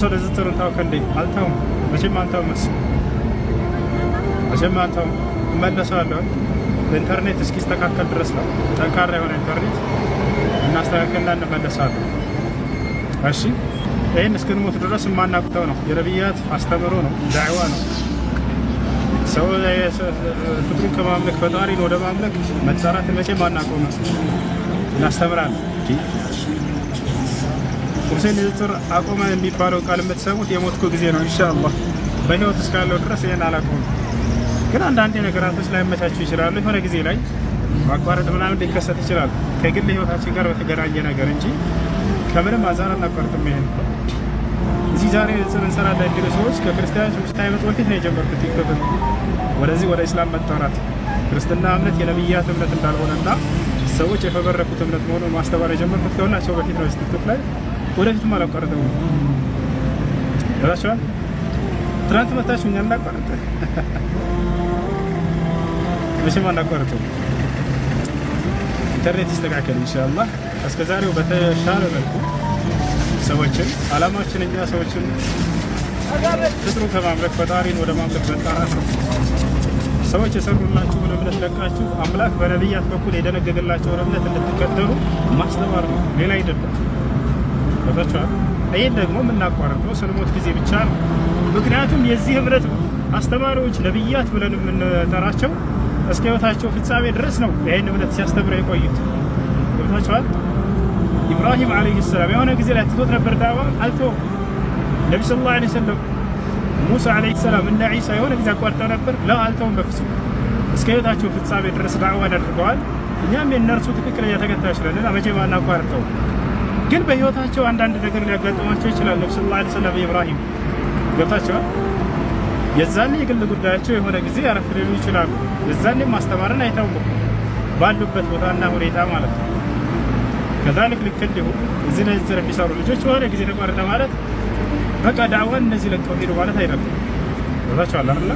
ስለዚህ ተረታው ከንዴ አልተውም መቼም አንተው መቼም አንተው እመለሳለሁ። ኢንተርኔት እስኪስተካከል ድረስ ነው ጠንካራ የሆነ ኢንተርኔት እናስተካክልና እንመለሳለን። እሺ ይሄን እስክንሞት ድረስ የማናውቀው ነው። የነቢያት አስተምሮ ነው፣ ዳዕዋ ነው። ሰው ፍጡሩን ከማምለክ ፈጣሪን ወደ ማምለክ መጣራት መቼም አናውቀው ነው፣ እናስተምራለን። ሁሴን ንጽጽር አቆመ የሚባለው ቃል የምትሰሙት የሞትኩ ጊዜ ነው። ኢንሻአላህ በህይወት እስካለው ድረስ ይሄን አላቆምም። ግን አንዳንዴ ነገራቶች ላይመቻችሁ ይችላሉ። የሆነ ጊዜ ላይ ማቋረጥ ምናምን ሊከሰት ይችላል ከግል ህይወታችን ጋር በተገናኘ ነገር እንጂ ከምንም አንፃር አናቋርጥም። ይሄን እዚህ ዛሬ ንጽጽር እንሰራለን የሚሉ ሰዎች ከክርስቲያኖች 5 ዓመት በፊት ነው የጀመሩት ቲክቶክ ወደዚህ ወደ እስላም መጣራት ክርስትና እምነት የነብያት እምነት እንዳልሆነና ሰዎች የፈበረኩት እምነት መሆኑን ማስተባበል የጀመርኩት ከሁላቸው በፊት ነው ቲክቶክ ላይ። ወደፊትም አላቋረጠው ነው ያላችኋል። ትናንት መታችሁ እኛ እናቋረጠ መቼም አናቋረጠው። ኢንተርኔት ይስተካከል ኢንሻአላህ። እስከዛሬው በተሻለ መልኩ ሰዎችን አላማችን እኛ ሰዎችን ፍጥሩ ከማምለክ ፈጣሪን ወደ ማምለክ መጣራት ነው። ሰዎች የሰሩላችሁን እምነት ለቃችሁ አምላክ በነቢያት በኩል የደነገገላቸውን እምነት እንድትከተሉ ማስተማር ነው፣ ሌላ አይደለም። ወጣችኋል። ይሄን ደግሞ የምናቋርጠው ስንሞት ጊዜ ብቻ ነው። ምክንያቱም የዚህ እምነት አስተማሪዎች ነቢያት ብለን የምንጠራቸው እስከ ህይወታቸው ፍጻሜ ድረስ ነው ይሄን እምነት ሲያስተምሩ የቆዩት። ወጣችኋል። ኢብራሂም አለይሂ ሰላም የሆነ ጊዜ ላይ ትቶት ነበር ዳዋ አልተወም። ነብዩ ሰለላሁ ዐለይሂ ወሰለም ሙሳ አለይሂ ሰላም እና ዒሳ የሆነ ጊዜ አቋርጠው ነበር። አልተውም በፍጹም እስከ ህይወታቸው ፍጻሜ ድረስ ዳዋ አድርገዋል። እኛም የእነርሱ ትክክለኛ ተከታዮች ነን። መቼም አናቋርጠው። ግን በህይወታቸው አንዳንድ ነገር ሊያጋጥማቸው ይችላል። ነብዩ ሰለላሁ ዐለይሂ ወሰለም ኢብራሂም ገብታቸዋል። የዛኔ የግል ጉዳያቸው የሆነ ጊዜ አረፍ ሊሉ ይችላሉ። የዛኔ ማስተማርን አይተውም ባሉበት ቦታና ሁኔታ ማለት ነው። ከዛልክ ልክ እንዲሁ እዚህ ላይ የሚሰሩ ልጆች የሆነ ጊዜ ተቋረጠ ማለት በቃ ዳዕዋን እነዚህ ለቀው ሄዱ ማለት አይደለም። ገብታችኋል አይደል?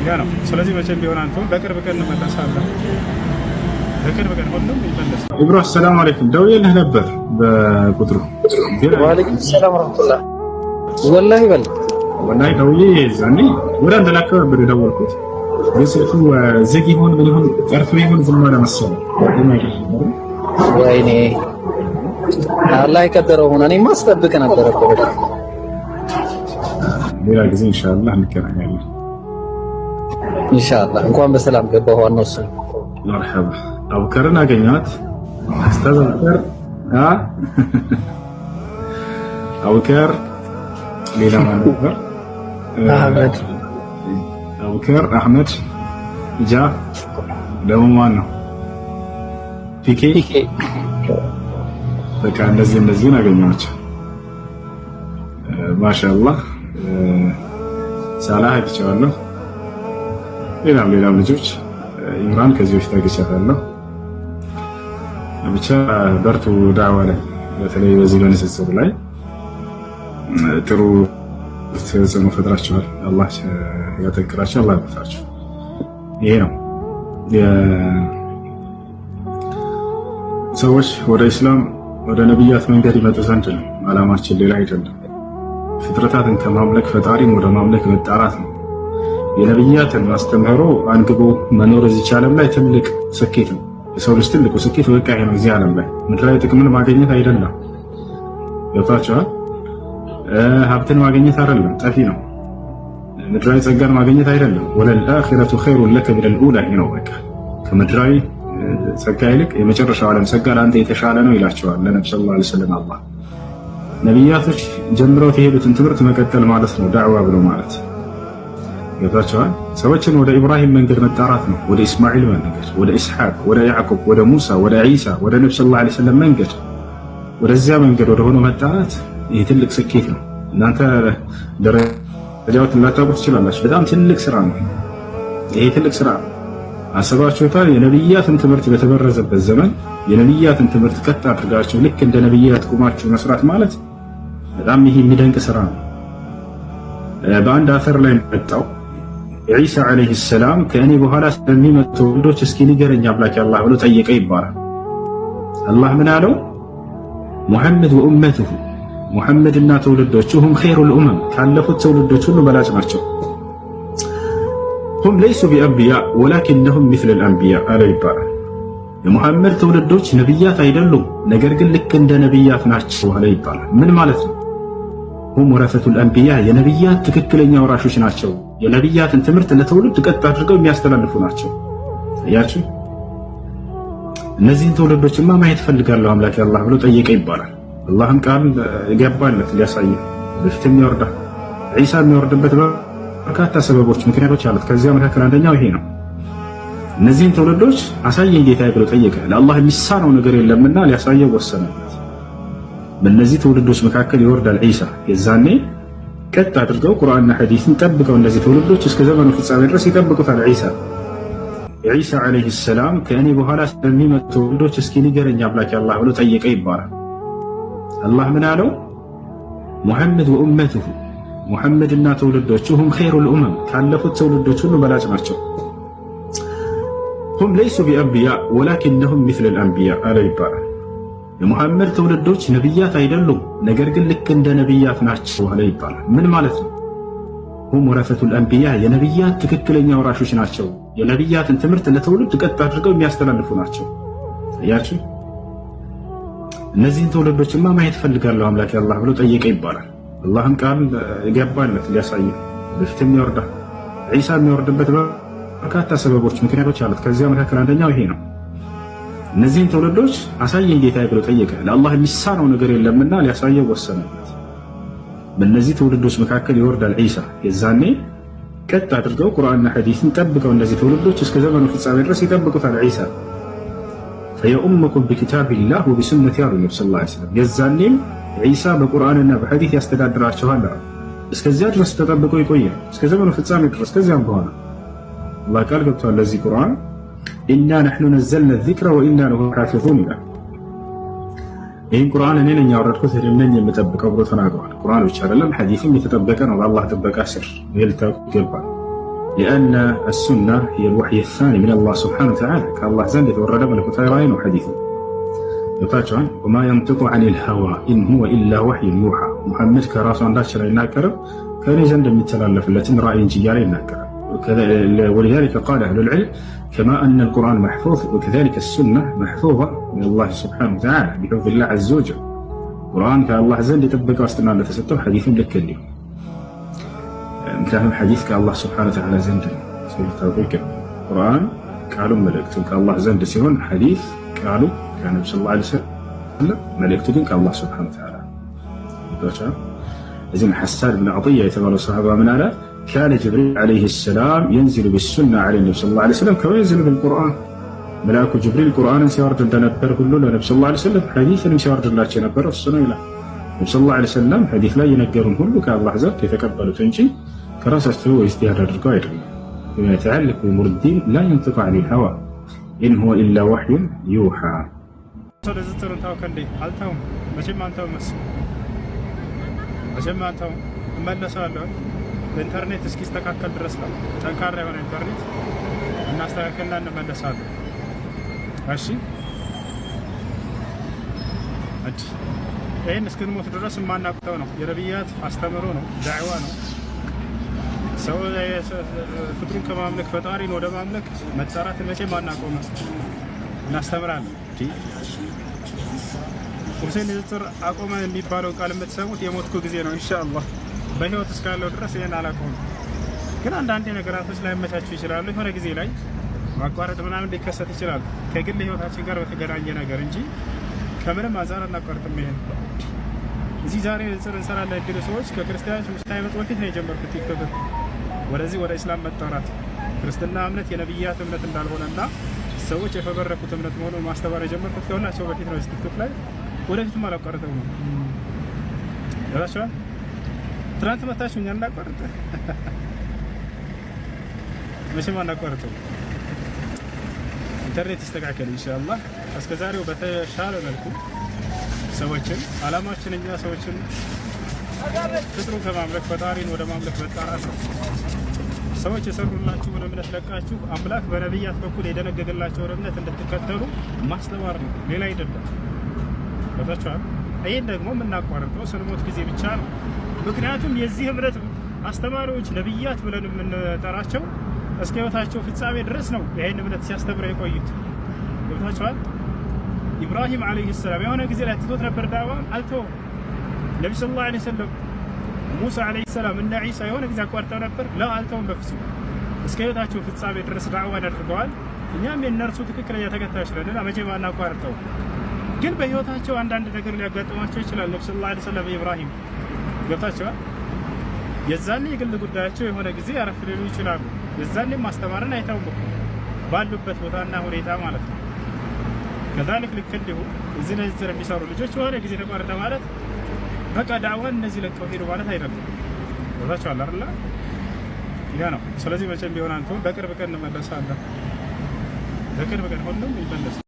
ያ ነው። ስለዚህ መቼም ቢሆን አንተው በቅርብ ቀን እንመለሳለን። በቅርብ ቀን ሁሉም ይመለሳል። ኢብራሂም ሰላም አለይኩም ደውዬልህ ነበር በቁጥሩ። ወአለይኩም ሰላም ወራህመቱላህ። ወላሂ ወላሂ ደውዬ ዛኔ ወደ አንተ ላከው ነበር የደወልኩት። ስልኩ ዝግ ይሁን ምን ይሁን ቀርቶ ይሁን ዝም አለ መሰለኝ። ወይኔ አላህ የቀደረው ሆነ። እኔ ማስጠብቅ ነበር እኮ። ሌላ ጊዜ ኢንሻአላህ እንገናኛለን። ኢንሻአላህ እንኳን በሰላም ገባሁ። ዋናው እሱ መርሐባ። አቡከርን አገኘኋት። ኡስታዝ አቡከር ሌላ ማን ነበር? አህመድ አቡከር አህመድ ጃ ደግሞ ማን ነው? ፒኬ በቃ እነዚህን አገኘኋቸው። ማሻአላህ ሳላህ አይቻለሁ። ሌላም ልጆች ኢምራን ከዚህ በፊት አግኝቻለሁ። ብቻ በርቱ ዳዕዋ ላይ በተለይ በዚህ በንጽጽር ላይ ጥሩ ተጽዕኖ ፈጥራችኋል። አላህ ያጠንክራችሁ፣ አላህ ያበርታችሁ። ይሄ ነው ሰዎች ወደ እስላም ወደ ነቢያት መንገድ ይመጡ ዘንድ ነው አላማችን፣ ሌላ አይደለም። ፍጥረታትን ከማምለክ ፈጣሪን ወደ ማምለክ መጣራት ነው። የነቢያትን አስተምህሮ አንግቦ መኖር እዚህ ዓለም ላይ ትልቅ ስኬት ነው። የሰው ልጅ ትልቁ ስኬት በቃ ይሄ ነው። እዚህ ዓለም ላይ ምድራዊ ጥቅምን ማግኘት አይደለም። ገብታችኋል? ሀብትን ማግኘት አይደለም፣ ጠፊ ነው። ምድራዊ ጸጋን ማግኘት አይደለም። ወለልአኺረቱ ኸይሩን ለከ ሚነል ኡላ ነው። በቃ ከምድራዊ ጸጋ ይልቅ የመጨረሻው ዓለም ጸጋ ለአንተ የተሻለ ነው ይላቸዋል ለነብዩ ሰለላሁ ዐለይሂ ወሰለም አላህ። ነቢያቶች ጀምረው የሄዱትን ትምህርት መቀጠል ማለት ነው ዳዕዋ ብሎ ማለት። ገብታችኋል? ሰዎችን ወደ ኢብራሂም መንገድ መጣራት ነው፣ ወደ ኢስማኤል መንገድ፣ ወደ ኢስሐቅ፣ ወደ ያዕቁብ፣ ወደ ሙሳ፣ ወደ ዒሳ፣ ወደ ነብዩ ሰለላሁ ዐለይሂ ወሰለም መንገድ፣ ወደዚያ መንገድ ወደ ሆነው መጣራት። ይህ ትልቅ ስኬት ነው። እናንተ ደረጃዎችን ላታውቁ ትችላላችሁ። በጣም ትልቅ ስራ ነው ይሄ፣ ትልቅ ስራ ነው። አሰባችሁታል? የነቢያትን ትምህርት በተበረዘበት ዘመን የነቢያትን ትምህርት ቀጥ አድርጋችሁ ልክ እንደ ነቢያት ቁማችሁ መስራት ማለት በጣም ይሄ የሚደንቅ ስራ ነው። በአንድ አተር ላይ መጣው ዒሳ ዓለይሂ ሰላም ከእኔ በኋላ ስለሚመጡ ወንዶች እስኪ ንገረኝ አምላክ አላህ ብሎ ጠየቀ ይባላል። አላህ ምን አለው? ሙሐመድ ወኡመቱሁ ሙሐመድና ትውልዶቹ ሁም ኸይሩል ኡመም ካለፉት ትውልዶች ሁሉ በላጭ ናቸው። ሁም ለይሱ ቢአንቢያ ወላኪነሁም ሚስለል አንቢያ አለ ይባላል። የሙሐመድ ትውልዶች ነቢያት አይደሉም፣ ነገር ግን ልክ እንደ ነቢያት ናቸው አለ ይባላል። ምን ማለት ነው? ሁም ወረሰቱል አንቢያ የነቢያት ትክክለኛ ወራሾች ናቸው። የነቢያትን ትምህርት ለትውልድ ቀጥ አድርገው የሚያስተላልፉ ናቸው። አያችሁ፣ እነዚህን ትውልዶችማ ማየት ፈልጋለሁ አምላኬ አላህ ብሎ ጠየቀ ይባላል። አላህም ቃል ገባለት ሊያሳየ በፊት የሚወርዳ ዒሳ የሚወርድበት በርካታ ሰበቦች፣ ምክንያቶች አሉት። ከዚያ መካከል አንደኛው ይሄ ነው። እነዚህን ትውልዶች አሳየኝ ጌታዬ ብሎ ጠየቀ። ለአላህ የሚሳነው ነገር የለምና ሊያሳየው ወሰነበት። በእነዚህ ትውልዶች መካከል ይወርዳል ዒሳ። የዛኔ ቀጥ አድርገው ቁርአንና ሐዲስን ጠብቀው እነዚህ ትውልዶች እስከ ዘመኑ ፍጻሜ ድረስ ይጠብቁታል። ዒሳ ዓለይሂ ሰላም ከእኔ በኋላ ስለሚመጡ ትውልዶች እስኪ ንገረኝ አምላኬ አላህ ብሎ ጠየቀ ይባላል። አላህ ምን አለው? ሙሐመድ ወኡመቱሁ ሙሐመድና ትውልዶቹ ሁም ኸይሩል ኡመም ካለፉት ትውልዶች ሁሉ በላጭ ናቸው። ሁም ለይሱ ቢአንቢያ ወላኪነሁም ሚስለል አንቢያ አለ ይባላል። የሙሐመድ ትውልዶች ነቢያት አይደሉም፣ ነገር ግን ልክ እንደ ነቢያት ናቸው አለ ይባላል። ምን ማለት ነው? ሁም ወረሰቱል አንቢያ የነቢያት ትክክለኛ ወራሾች ናቸው። የነቢያትን ትምህርት ለትውልድ ቀጥ አድርገው የሚያስተላልፉ ናቸው። አያችሁ፣ እነዚህን ትውልዶችማ ማየት ፈልጋለሁ አምላኬ አላህ ብሎ ጠየቀ ይባላል። አላህም ቃል ገባለት ሊያሳየ በፊት የሚወርዳ ዒሳ የሚወርድበት በርካታ ሰበቦች፣ ምክንያቶች አሉት። ከዚያ መካከል አንደኛው ይሄ ነው። እነዚህን ትውልዶች አሳየኝ ጌታዬ ብሎ ጠየቀ። ለአላህ የሚሳነው ነገር የለምና ሊያሳየው ወሰነበት። በእነዚህ ትውልዶች መካከል ይወርዳል ዒሳ። የዛኔ ቀጥ አድርገው ቁርአንና ሐዲስን ጠብቀው እነዚህ ትውልዶች እስከ ዘመኑ ፍጻሜ ድረስ ይጠብቁታል ዒሳ። ፈየኡመኩም ቢኪታቢላህ ወቢሱነቲ አሉ ነቢ ስ ላ ስለም። የዛኔም ዒሳ በቁርአንና በሐዲስ ያስተዳድራቸዋል። እስከዚያ ድረስ ተጠብቆ ይቆያል፣ እስከ ዘመኑ ፍጻሜ ድረስ። ከዚያም በኋላ አላህ ቃል ገብቷል ለዚህ ቁርአን ኢና ነሕኑ ነዘልና ዚክረ ወኢና ለሁ ሓፊዙን ይላል። ይህን ቁርአን እኔ ነኝ ያወረድኩት እኔም ነኝ የምጠብቀው ብሎ ተናግሯል። ቁርአን ብቻ አይደለም ሐዲስም የተጠበቀ ነው በአላህ ጥበቃ ስር። ይህ ልታውቁ ይገባል። ሊአነ አሱና ሂየ ልወሕይ ሳኒ ምን አላህ ስብሓነሁ ወተዓላ ከአላህ ዘንድ የተወረደ መለኮታዊ ራእይ ነው። ሐዲስ ገብታችኋል። ወማ የንጢቁ ዐኒል ሀዋ ኢን ሁወ ኢላ ወሕዩን ዩሓ። ሙሐመድ ከራሱ አንዳችን አይናገርም ከእኔ ዘንድ የሚተላለፍለትን ራእይ እንጂ እያለ ይናገራል። ولذلك قال أهل العلم كما أن القرآن محفوظ وكذلك السنة محفوظة من الله سبحانه وتعالى بحفظ الله عز وجل. القرآن كالله زند يطبق واستنى لتسطر حديث لك اليوم مثل حديث كالله سبحانه وتعالى زند القرآن قالوا ملكته كالله زند سيهون حديث قالوا كان النبي صلى الله عليه وسلم ملكته كالله سبحانه وتعالى. إذن حسان بن عطية يتبع الصحابة من على كان جبريل عليه السلام ينزل بالسنة على النبي صلى الله عليه وسلم كما ينزل بالقرآن. ملاك جبريل القرآن سيارد نبر كله للنبي صلى الله عليه وسلم حديث سيارد الله نبر السنة إلى النبي صلى الله عليه وسلم حديث لا ينقرهم كله كالله زاد يتقبل تنجي كراسته واجتهاد القائد بما يتعلق بأمور الدين لا ينطق عن الهوى إن هو إلا وحي يوحى. በኢንተርኔት እስኪስተካከል ድረስ ነው። ጠንካራ የሆነ ኢንተርኔት እናስተካከልና እንመለሳለን። እሺ ይህን እስክንሞት ድረስ የማናውቀው ነው። የነቢያት አስተምሮ ነው፣ ዳዕዋ ነው። ሰው ፍጥሩን ከማምለክ ፈጣሪን ወደ ማምለክ መጣራት መቼም አናቆምም፣ እናስተምራለን። ሁሴን ንጽጽር አቆመ የሚባለው ቃል የምትሰሙት የሞትኩ ጊዜ ነው። ኢንሻአላህ በህይወት እስካለው ድረስ ይሄን አላቆምም። ግን አንዳንዴ ነገራቶች ላይ መቻችሁ ይችላሉ። የሆነ ጊዜ ላይ ማቋረጥ ምናምን ሊከሰት ይችላል ከግል ህይወታችን ጋር በተገናኘ ነገር እንጂ ከምንም አንፃር አናቋርጥም። ይሄን እዚህ ዛሬ ንጽጽር እንሰራለን የሚሉ ሰዎች ከክርስቲያኖች ሙስሊሞች በፊት ነው የጀመርኩት ቲክቶክ ወደዚህ ወደ እስላም መጣራት ክርስትና እምነት የነብያት እምነት እንዳልሆነና ሰዎች የፈበረኩት እምነት መሆኑን ማስተባበር የጀመርኩት ከሁላቸው በፊት ነው። ቲክቶክ ላይ ወደፊትም አላቋርጥም ነው ያላችኋል። ትናንት መታችሁ እኛ እናቋርጥ መቼም አናቋርጥም። ኢንተርኔት ይስተካከል ኢንሻአላህ። እስከዛሬው በተሻለ መልኩ ሰዎችን አላማችን እኛ ሰዎችን ፍጥሩን ከማምለክ ፈጣሪን ወደ ማምለክ መጣራት ነው። ሰዎች የሰሩላችሁን እምነት ለቃችሁ አምላክ በነቢያት በኩል የደነገገላቸውን እምነት እንድትከተሉ ማስተማር ነው፣ ሌላ አይደለም። በታችኋል ይሄን ደግሞ የምናቋርጠው ስንሞት ጊዜ ብቻ ነው። ምክንያቱም የዚህ እምነት አስተማሪዎች ነብያት ብለን የምንጠራቸው እስከ ህይወታቸው ፍጻሜ ድረስ ነው ይሄን እምነት ሲያስተምሩ የቆዩት። ገብታችኋል? ኢብራሂም አለይሂ ሰላም የሆነ ጊዜ ላይ ትቶት ነበር ዳዋ አልተወም። ነብዩ ሰለላሁ ዐለይሂ ወሰለም ሙሳ አለይሂ ሰላም እና ዒሳ የሆነ ጊዜ አቋርጠው ነበር? ላ አልተውም በፍጹም። እስከ ህይወታቸው ፍጻሜ ድረስ ዳዋ አድርገዋል። እኛም የእነርሱ ትክክለኛ ተከታዮች ነን። መቼም አናቋርጠው። ግን በህይወታቸው አንዳንድ ነገር ሊያጋጥማቸው ይችላል። ነብዩ ሰለላሁ ዐለይሂ ወሰለም ኢብራሂም ገብታችኋል? የዛኔ የግል ጉዳያቸው የሆነ ጊዜ አረፍ ሊሉ ይችላሉ። የዛኔም ማስተማርን አይተውም ባሉበት ቦታና ሁኔታ ማለት ነው። ከዛልክ ልክ እንዲሁ እዚህ ነዝር የሚሰሩ ልጆች የሆነ ጊዜ ተቋረጠ ማለት በቃ ዳዋን እነዚህ ለቀው ሄዱ ማለት አይደለም። ወዛቻው አይደል? ያ ነው። ስለዚህ መቼም ቢሆን አንተ በቅርብ ቀን እንመለሳለን። በቅርብ ቀን ሁሉም ይመለሳል።